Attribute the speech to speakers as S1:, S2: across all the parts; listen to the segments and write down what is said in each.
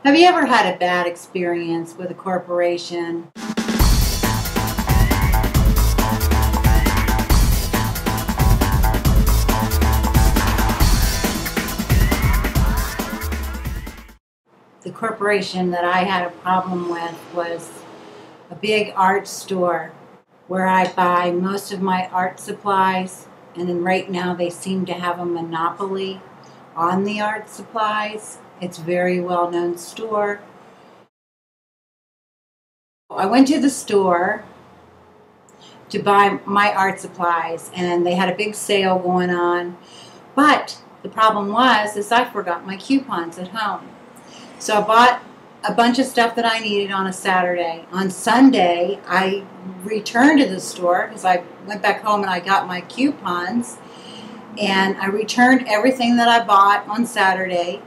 S1: Have you ever had a bad experience with a corporation? The corporation that I had a problem with was a big art store where I buy most of my art supplies, and then right now they seem to have a monopoly on the art supplies. It's a very well-known store. I went to the store to buy my art supplies, and they had a big sale going on, but the problem was is I forgot my coupons at home. So I bought a bunch of stuff that I needed on a Saturday. On Sunday, I returned to the store because I went back home and I got my coupons, and I returned everything that I bought on Saturday.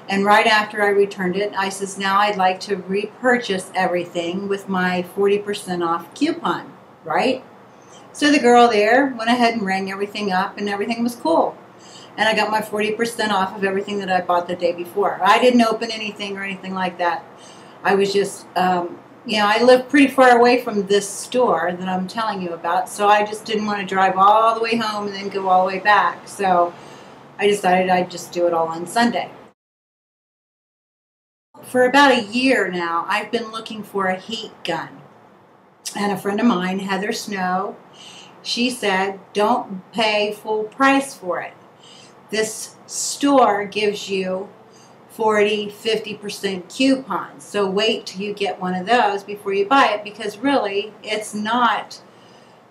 S1: And right after I returned it, I says, now I'd like to repurchase everything with my 40% off coupon, right? So the girl there went ahead and rang everything up, and everything was cool. And I got my 40% off of everything that I bought the day before. I didn't open anything or anything like that. I was just, I live pretty far away from this store that I'm telling you about, so I just didn't want to drive all the way home and then go all the way back. So I decided I'd just do it all on Sunday. For about a year now, I've been looking for a heat gun. And a friend of mine, Heather Snow, she said, don't pay full price for it. This store gives you 40–50% coupons. So wait till you get one of those before you buy it, because really it's not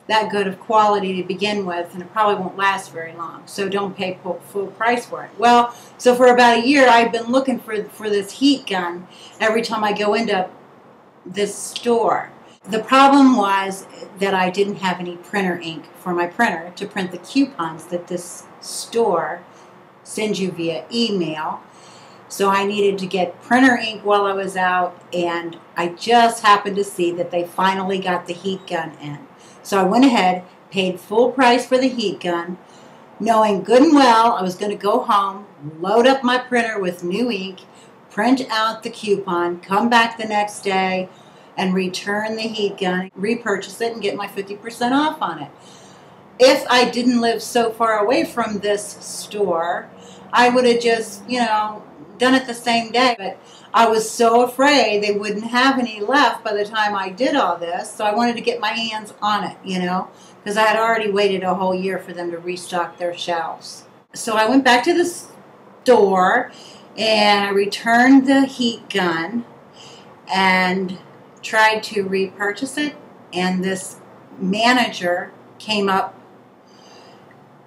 S1: that good of quality to begin with, and it probably won't last very long. So don't pay full price for it. Well, so for about a year I've been looking for this heat gun every time I go into this store. The problem was that I didn't have any printer ink for my printer to print the coupons that this store sends you via email. So I needed to get printer ink while I was out, and I just happened to see that they finally got the heat gun in. So I went ahead, paid full price for the heat gun, knowing good and well I was going to go home, load up my printer with new ink, print out the coupon, come back the next day, and return the heat gun, repurchase it, and get my 50% off on it. If I didn't live so far away from this store, I would have just, done it the same day. But I was so afraid they wouldn't have any left by the time I did all this, so I wanted to get my hands on it, because I had already waited a whole year for them to restock their shelves. So I went back to the store, and I returned the heat gun and tried to repurchase it, and this manager came up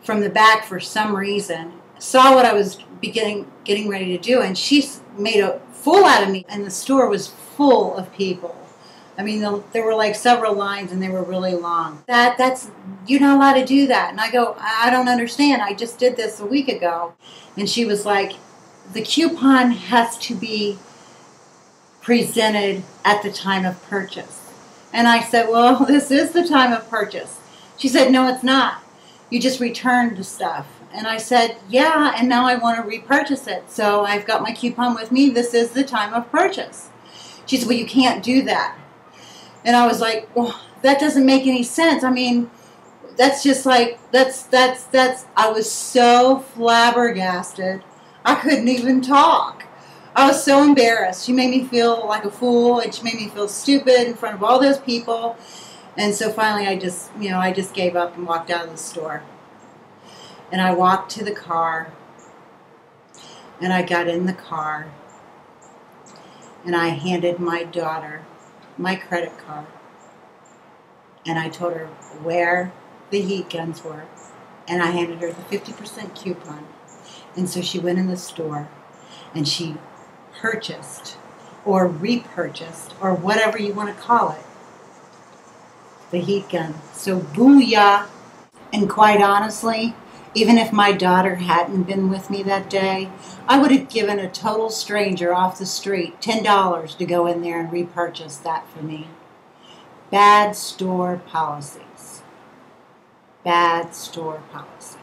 S1: from the back for some reason, saw what I was getting ready to do, and she made a fool out of me, and the store was full of people. I mean, there were like several lines, and they were really long. You're not allowed to do that. And I go, I don't understand. I just did this a week ago. And she was like, the coupon has to be presented at the time of purchase. And I said, well, this is the time of purchase. She said, no, it's not. You just returned the stuff. And I said, yeah, and now I want to repurchase it. So I've got my coupon with me. This is the time of purchase. She said, well, you can't do that. And I was like, well, that doesn't make any sense. I mean, that's just like, I was so flabbergasted. I couldn't even talk. I was so embarrassed. She made me feel like a fool, and she made me feel stupid in front of all those people. And so finally I just gave up and walked out of the store. And I walked to the car, and I got in the car, and I handed my daughter my credit card, and I told her where the heat guns were, and I handed her the 50% coupon. And so she went in the store, and she purchased or repurchased, or whatever you want to call it, the heat gun. So booyah. And quite honestly, even if my daughter hadn't been with me that day, I would have given a total stranger off the street $10 to go in there and repurchase that for me. Bad store policies. Bad store policies.